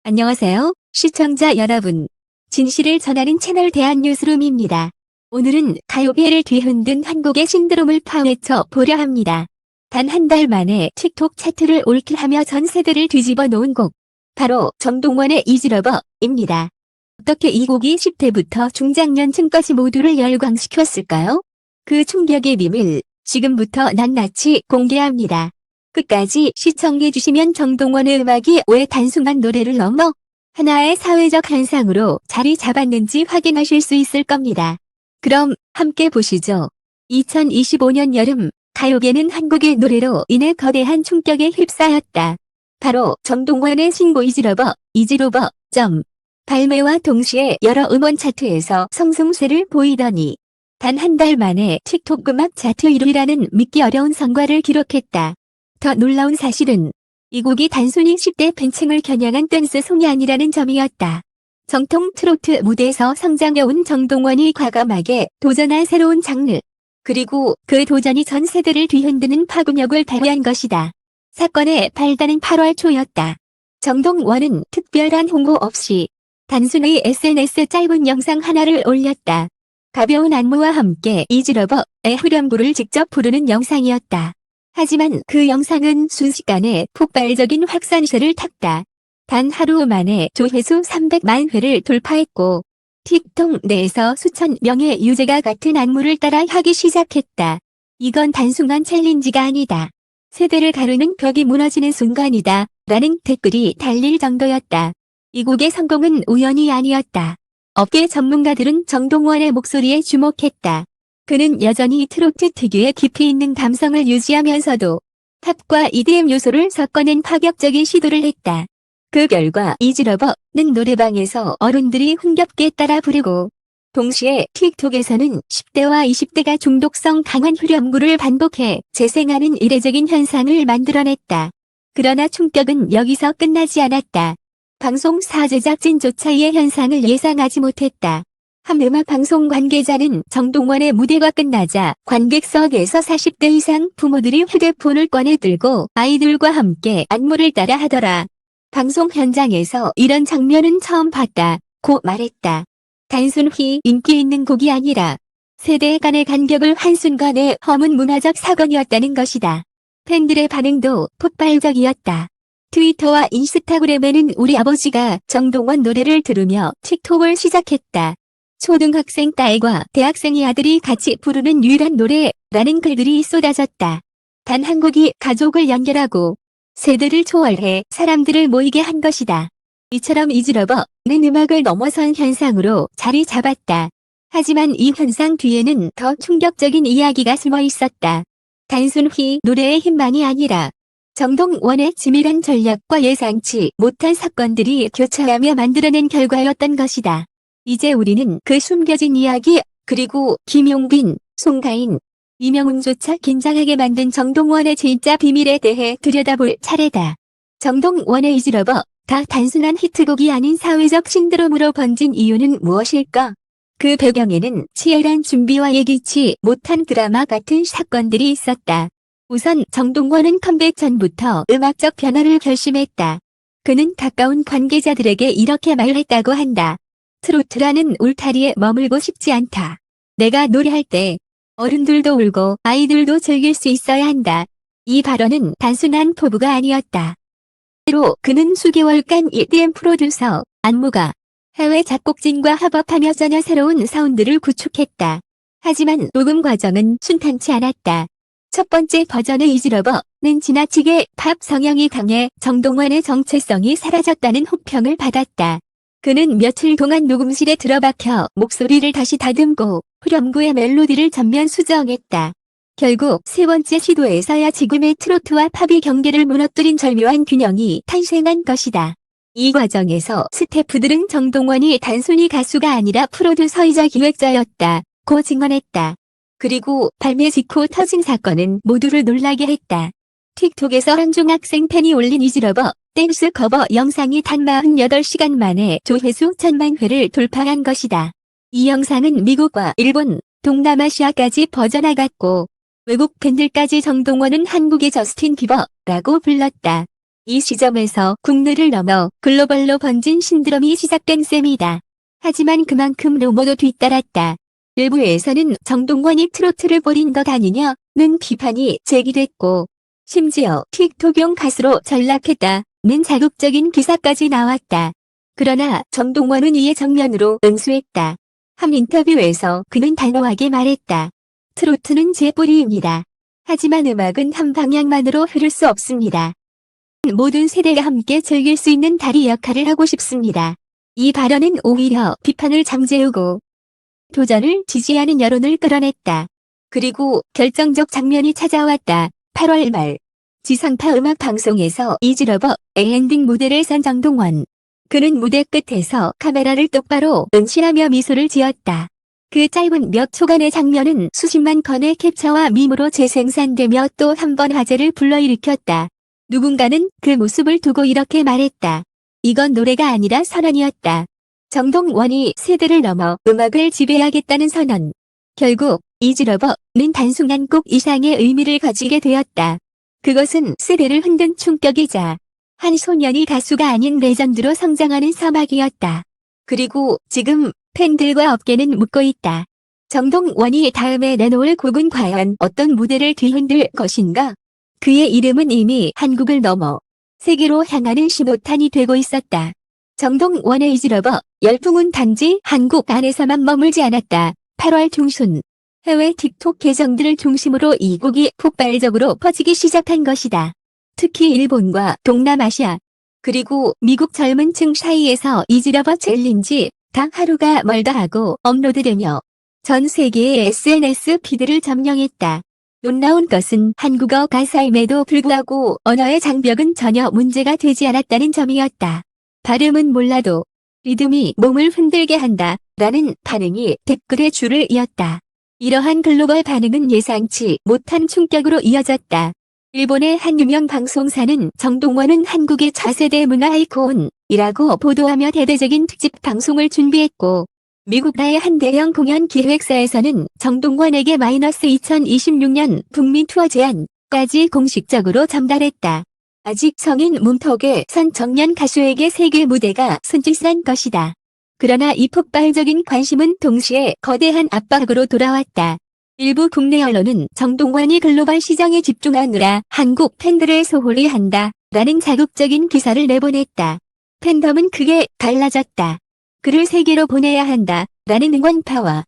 안녕하세요, 시청자 여러분. 진실을 전하는 채널 대한뉴스룸입니다. 오늘은 가요계를 뒤흔든 한국의 신드롬을 파헤쳐 보려 합니다. 단 한 달 만에 틱톡 차트를 올킬하며 전 세대를 뒤집어 놓은 곡. 바로 정동원의 이지러버입니다. 어떻게 이 곡이 10대부터 중장년층까지 모두를 열광시켰을까요? 그 충격의 비밀, 지금부터 낱낱이 공개합니다. 끝까지 시청해주시면 정동원의 음악이 왜 단순한 노래를 넘어 하나의 사회적 현상으로 자리 잡았는지 확인하실 수 있을 겁니다. 그럼 함께 보시죠. 2025년 여름, 가요계는 한국의 노래로 인해 거대한 충격에 휩싸였다. 바로 정동원의 신곡 이지로버. 발매와 동시에 여러 음원 차트에서 성승세를 보이더니 단 한 달 만에 틱톡 음악 차트 1위라는 믿기 어려운 성과를 기록했다. 더 놀라운 사실은 이 곡이 단순히 10대 팬층을 겨냥한 댄스송이 아니라는 점이었다. 정통 트로트 무대에서 성장해온 정동원이 과감하게 도전한 새로운 장르, 그리고 그 도전이 전 세대를 뒤흔드는 파급력을 발휘한 것이다. 사건의 발단은 8월 초였다. 정동원은 특별한 홍보 없이 단순히 SNS 짧은 영상 하나를 올렸다. 가벼운 안무와 함께 이지러버의 후렴구를 직접 부르는 영상이었다. 하지만 그 영상은 순식간에 폭발적인 확산세를 탔다. 단 하루 만에 조회수 300만 회를 돌파했고 틱톡 내에서 수천 명의 유저가 같은 안무를 따라 하기 시작했다. 이건 단순한 챌린지가 아니다. 세대를 가르는 벽이 무너지는 순간이다. 라는 댓글이 달릴 정도였다. 이 곡의 성공은 우연이 아니었다. 업계 전문가들은 정동원의 목소리에 주목했다. 그는 여전히 트로트 특유의 깊이 있는 감성을 유지하면서도 팝과 EDM 요소를 섞어낸 파격적인 시도를 했다. 그 결과 이지러버는 노래방에서 어른들이 흥겹게 따라 부르고 동시에 틱톡에서는 10대와 20대가 중독성 강한 후렴구를 반복해 재생하는 이례적인 현상을 만들어냈다. 그러나 충격은 여기서 끝나지 않았다. 방송사 제작진조차 이의 현상을 예상하지 못했다. 한 음악 방송 관계자는 정동원의 무대가 끝나자 관객석에서 40대 이상 부모들이 휴대폰을 꺼내 들고 아이들과 함께 안무를 따라 하더라. 방송 현장에서 이런 장면은 처음 봤다고 말했다. 단순히 인기 있는 곡이 아니라 세대 간의 간격을 한순간에 허문 문화적 사건이었다는 것이다. 팬들의 반응도 폭발적이었다. 트위터와 인스타그램에는 우리 아버지가 정동원 노래를 들으며 틱톡을 시작했다. 초등학생 딸과 대학생의 아들이 같이 부르는 유일한 노래라는 글들이 쏟아졌다. 단 한 곡이 가족을 연결하고 세대를 초월해 사람들을 모이게 한 것이다. 이처럼 이지러버는 음악을 넘어선 현상으로 자리 잡았다. 하지만 이 현상 뒤에는 더 충격적인 이야기가 숨어 있었다. 단순히 노래의 힘만이 아니라 정동원의 치밀한 전략과 예상치 못한 사건들이 교차하며 만들어낸 결과였던 것이다. 이제 우리는 그 숨겨진 이야기, 그리고 김용빈, 송가인, 이명웅조차 긴장하게 만든 정동원의 진짜 비밀에 대해 들여다볼 차례다. 정동원의 이지러버가 단순한 히트곡이 아닌 사회적 신드롬으로 번진 이유는 무엇일까? 그 배경에는 치열한 준비와 예기치 못한 드라마 같은 사건들이 있었다. 우선 정동원은 컴백 전부터 음악적 변화를 결심했다. 그는 가까운 관계자들에게 이렇게 말했다고 한다. 트로트라는 울타리에 머물고 싶지 않다. 내가 노래할 때 어른들도 울고 아이들도 즐길 수 있어야 한다. 이 발언은 단순한 포부가 아니었다. 실제로 그는 수개월간 EDM 프로듀서, 안무가, 해외 작곡진과 협업하며 전혀 새로운 사운드를 구축했다. 하지만 녹음 과정은 순탄치 않았다. 첫 번째 버전의 이지러버는 지나치게 팝 성향이 강해 정동원의 정체성이 사라졌다는 혹평을 받았다. 그는 며칠 동안 녹음실에 들어박혀 목소리를 다시 다듬고 후렴구의 멜로디를 전면 수정했다. 결국 세 번째 시도에서야 지금의 트로트와 팝의 경계를 무너뜨린 절묘한 균형이 탄생한 것이다. 이 과정에서 스태프들은 정동원이 단순히 가수가 아니라 프로듀서이자 기획자였다고 증언했다. 그리고 발매 직후 터진 사건은 모두를 놀라게 했다. 틱톡에서 한 중학생 팬이 올린 이지러버 댄스 커버 영상이 단 48시간 만에 조회수 1000만 회를 돌파한 것이다. 이 영상은 미국과 일본, 동남아시아까지 퍼져나갔고 외국 팬들까지 정동원은 한국의 저스틴 비버라고 불렀다. 이 시점에서 국내를 넘어 글로벌로 번진 신드롬이 시작된 셈이다. 하지만 그만큼 루머도 뒤따랐다. 일부에서는 정동원이 트로트를 벌인 것 아니냐는 비판이 제기됐고, 심지어 틱톡용 가수로 전락했다는 자극적인 기사까지 나왔다. 그러나 정동원은 이에 정면으로 응수했다. 한 인터뷰에서 그는 단호하게 말했다. 트로트는 제 뿌리입니다. 하지만 음악은 한 방향만으로 흐를 수 없습니다. 모든 세대가 함께 즐길 수 있는 다리 역할을 하고 싶습니다. 이 발언은 오히려 비판을 잠재우고 도전을 지지하는 여론을 끌어냈다. 그리고 결정적 장면이 찾아왔다. 8월 말 지상파 음악 방송에서 이지러버의 엔딩 무대를 선 정동원. 그는 무대 끝에서 카메라를 똑바로 응시하며 미소를 지었다. 그 짧은 몇 초간의 장면은 수십만 건의 캡처와 밈으로 재생산되며 또 한 번 화제를 불러일으켰다. 누군가는 그 모습을 두고 이렇게 말했다. 이건 노래가 아니라 선언이었다. 정동원이 세대를 넘어 음악을 지배하겠다는 선언. 결국 이지러버는 단순한 곡 이상의 의미를 가지게 되었다. 그것은 세대를 흔든 충격이자 한 소년이 가수가 아닌 레전드로 성장하는 서막이었다. 그리고 지금 팬들과 업계는 묻고 있다. 정동원이 다음에 내놓을 곡은 과연 어떤 무대를 뒤흔들 것인가? 그의 이름은 이미 한국을 넘어 세계로 향하는 신호탄이 되고 있었다. 정동원의 이지러버 열풍은 단지 한국 안에서만 머물지 않았다. 8월 중순 해외 틱톡 계정들을 중심으로 이 곡이 폭발적으로 퍼지기 시작한 것이다. 특히 일본과 동남아시아, 그리고 미국 젊은 층 사이에서 이지러버 챌린지 단 하루가 멀다 하고 업로드되며 전 세계의 SNS 피드를 점령했다. 놀라운 것은 한국어 가사임에도 불구하고 언어의 장벽은 전혀 문제가 되지 않았다는 점이었다. 발음은 몰라도 리듬이 몸을 흔들게 한다 라는 반응이 댓글의 줄을 이었다. 이러한 글로벌 반응은 예상치 못한 충격으로 이어졌다. 일본의 한 유명 방송사는 정동원은 한국의 차세대 문화 아이콘이라고 보도하며 대대적인 특집 방송을 준비했고, 미국 나의 한 대형 공연 기획사에서는 정동원에게 -2026년 북미 투어 제안까지 공식적으로 전달했다. 아직 성인 문턱에 선 청년 가수에게 세계 무대가 순직한 것이다. 그러나 이 폭발적인 관심은 동시에 거대한 압박으로 돌아왔다. 일부 국내 언론은 정동원이 글로벌 시장에 집중하느라 한국 팬들을 소홀히 한다 라는 자극적인 기사를 내보냈다. 팬덤은 크게 달라졌다. 그를 세계로 보내야 한다 라는 응원파와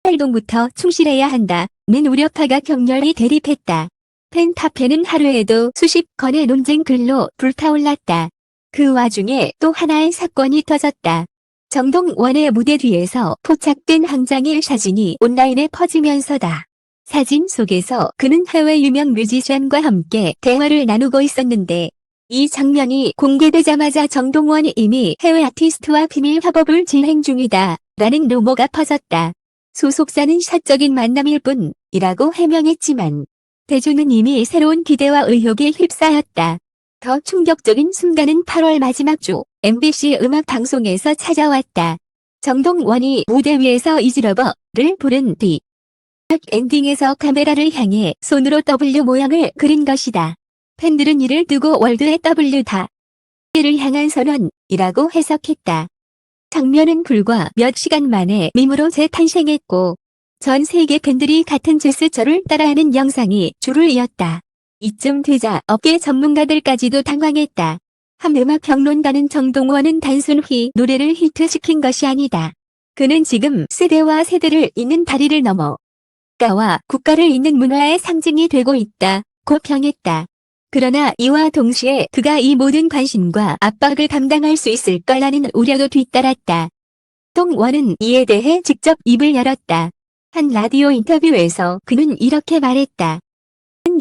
활동부터 충실해야 한다는 우려파가 격렬히 대립했다. 팬카페는 하루에도 수십 건의 논쟁 글로 불타올랐다. 그 와중에 또 하나의 사건이 터졌다. 정동원의 무대 뒤에서 포착된 한 장의 사진이 온라인에 퍼지면서다. 사진 속에서 그는 해외 유명 뮤지션과 함께 대화를 나누고 있었는데, 이 장면이 공개되자마자 정동원이 이미 해외 아티스트와 비밀 협업을 진행 중이다 라는 루머가 퍼졌다. 소속사는 사적인 만남일 뿐이라고 해명했지만 대중은 이미 새로운 기대와 의혹에 휩싸였다. 더 충격적인 순간은 8월 마지막 주 MBC 음악 방송에서 찾아왔다. 정동원이 무대 위에서 이지러버를 부른 뒤 엔딩에서 카메라를 향해 손으로 W 모양을 그린 것이다. 팬들은 이를 두고 월드의 W다. 를 향한 선언이라고 해석했다. 장면은 불과 몇 시간 만에 밈으로 재탄생했고 전 세계 팬들이 같은 제스처를 따라하는 영상이 줄을 이었다. 이쯤 되자 업계 전문가들까지도 당황했다. 한 음악 평론가는 정동원은 단순히 노래를 히트시킨 것이 아니다. 그는 지금 세대와 세대를 잇는 다리를 넘어 국가와 국가를 잇는 문화의 상징이 되고 있다고 평했다. 그러나 이와 동시에 그가 이 모든 관심과 압박을 감당할 수 있을 거라는 우려도 뒤따랐다. 정동원은 이에 대해 직접 입을 열었다. 한 라디오 인터뷰에서 그는 이렇게 말했다.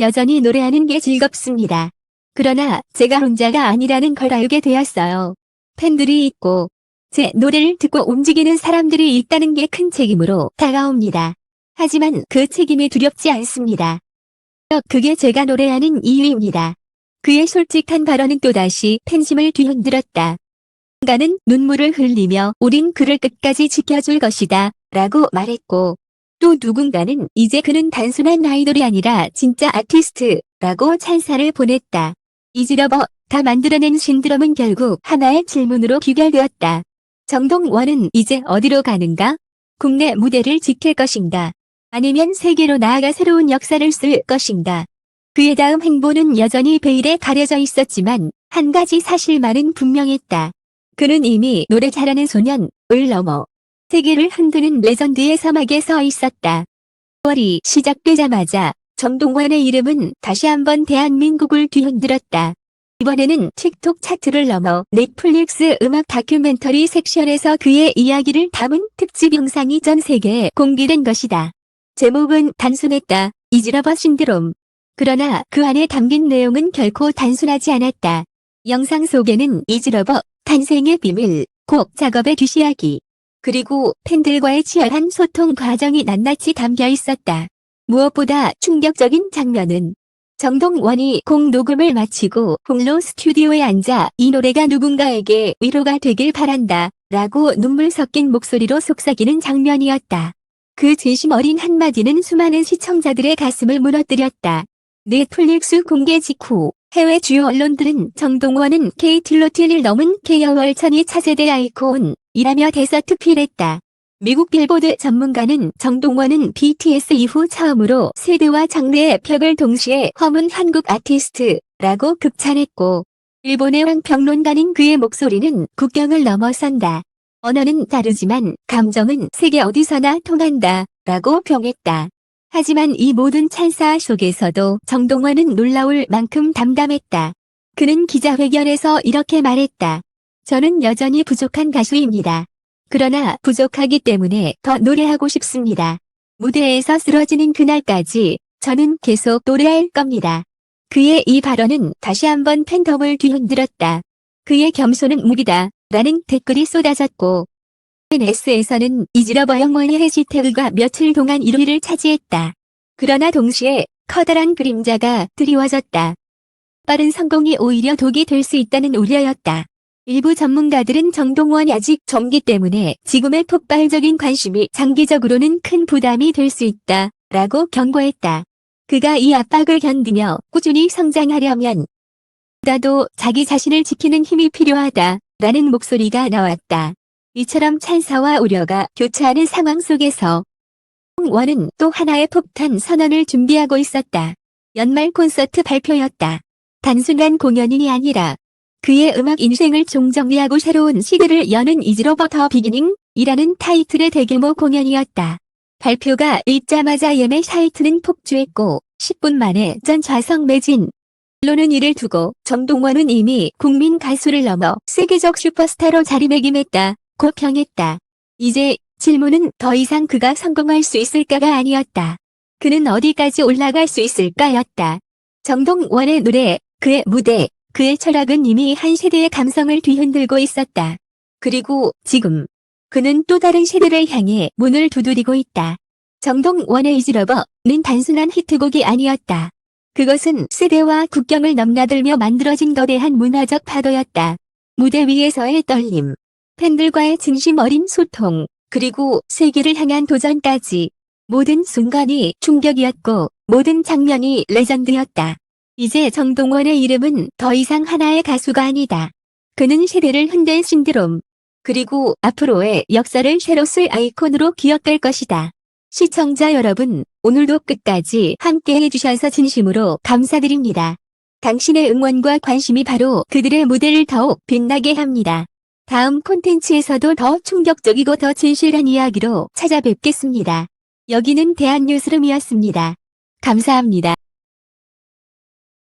여전히 노래하는 게 즐겁습니다. 그러나 제가 혼자가 아니라는 걸 알게 되었어요. 팬들이 있고 제 노래를 듣고 움직이는 사람들이 있다는 게 큰 책임으로 다가옵니다. 하지만 그 책임이 두렵지 않습니다. 그게 제가 노래하는 이유입니다. 그의 솔직한 발언은 또다시 팬심을 뒤흔들었다. 누군가는 눈물을 흘리며 우린 그를 끝까지 지켜줄 것이다 라고 말했고, 또 누군가는 이제 그는 단순한 아이돌이 아니라 진짜 아티스트라고 찬사를 보냈다. 이지러버 다 만들어낸 신드롬은 결국 하나의 질문으로 귀결되었다. 정동원은 이제 어디로 가는가? 국내 무대를 지킬 것인가? 아니면 세계로 나아가 새로운 역사를 쓸 것인가? 그의 다음 행보는 여전히 베일에 가려져 있었지만 한 가지 사실만은 분명했다. 그는 이미 노래 잘하는 소년을 넘어 세계를 흔드는 레전드의 사막에 서 있었다. 10월이 시작되자마자 정동원의 이름은 다시 한번 대한민국을 뒤흔들었다. 이번에는 틱톡 차트를 넘어 넷플릭스 음악 다큐멘터리 섹션에서 그의 이야기를 담은 특집 영상이 전 세계에 공개된 것이다. 제목은 단순했다. 이지러버 신드롬. 그러나 그 안에 담긴 내용은 결코 단순하지 않았다. 영상 속에는 이지러버 탄생의 비밀, 곡 작업의 뒤이야기, 그리고 팬들과의 치열한 소통 과정이 낱낱이 담겨 있었다. 무엇보다 충격적인 장면은 정동원이 곡 녹음을 마치고 홀로 스튜디오에 앉아 이 노래가 누군가에게 위로가 되길 바란다 라고 눈물 섞인 목소리로 속삭이는 장면이었다. 그 진심 어린 한마디는 수많은 시청자들의 가슴을 무너뜨렸다. 넷플릭스 공개 직후 해외 주요 언론들은 정동원은 KT-를 넘은 K-월천이 차세대 아이콘이라며 대서특필했다. 미국 빌보드 전문가는 정동원은 BTS 이후 처음으로 세대와 장르의 벽을 동시에 허문 한국 아티스트라고 극찬했고, 일본의 왕평론가는 그의 목소리는 국경을 넘어선다. 언어는 다르지만 감정은 세계 어디서나 통한다 라고 평했다. 하지만 이 모든 찬사 속에서도 정동원은 놀라울 만큼 담담했다. 그는 기자회견에서 이렇게 말했다. 저는 여전히 부족한 가수입니다. 그러나 부족하기 때문에 더 노래하고 싶습니다. 무대에서 쓰러지는 그날까지 저는 계속 노래할 겁니다. 그의 이 발언은 다시 한번 팬덤을 뒤흔들었다. 그의 겸손은 무기다 라는 댓글이 쏟아졌고, SNS에서는 이지러버 영원의 해시태그가 며칠 동안 1위를 차지했다. 그러나 동시에 커다란 그림자가 드리워졌다. 빠른 성공이 오히려 독이 될 수 있다는 우려였다. 일부 전문가들은 정동원이 아직 젊기 때문에 지금의 폭발적인 관심이 장기적으로는 큰 부담이 될 수 있다 라고 경고했다. 그가 이 압박을 견디며 꾸준히 성장하려면 보다도 자기 자신을 지키는 힘이 필요하다 라는 목소리가 나왔다. 이처럼 찬사와 우려가 교차하는 상황 속에서 원은 또 하나의 폭탄 선언을 준비하고 있었다. 연말 콘서트 발표였다. 단순한 공연이 아니라 그의 음악 인생을 종정리하고 새로운 시대를 여는 이지러버 더 비기닝이라는 타이틀의 대규모 공연이었다. 발표가 있자마자 예매 사이트는 폭주했고 10분 만에 전 좌석 매진. 언론은 이를 두고 정동원은 이미 국민 가수를 넘어 세계적 슈퍼스타로 자리매김했다 고 평했다. 이제 질문은 더 이상 그가 성공할 수 있을까가 아니었다. 그는 어디까지 올라갈 수 있을까였다. 정동원의 노래, 그의 무대, 그의 철학은 이미 한 세대의 감성을 뒤흔들고 있었다. 그리고 지금 그는 또 다른 세대를 향해 문을 두드리고 있다. 정동원의 이지러버는 단순한 히트곡이 아니었다. 그것은 세대와 국경을 넘나들며 만들어진 거대한 문화적 파도였다. 무대 위에서의 떨림, 팬들과의 진심 어린 소통, 그리고 세계를 향한 도전까지 모든 순간이 충격이었고 모든 장면이 레전드였다. 이제 정동원의 이름은 더 이상 하나의 가수가 아니다. 그는 세대를 흔들 신드롬, 그리고 앞으로의 역사를 새로 쓸 아이콘으로 기억될 것이다. 시청자 여러분, 오늘도 끝까지 함께 해주셔서 진심으로 감사드립니다. 당신의 응원과 관심이 바로 그들의 무대를 더욱 빛나게 합니다. 다음 콘텐츠에서도 더 충격적이고 더 진실한 이야기로 찾아뵙겠습니다. 여기는 대한뉴스룸이었습니다. 감사합니다.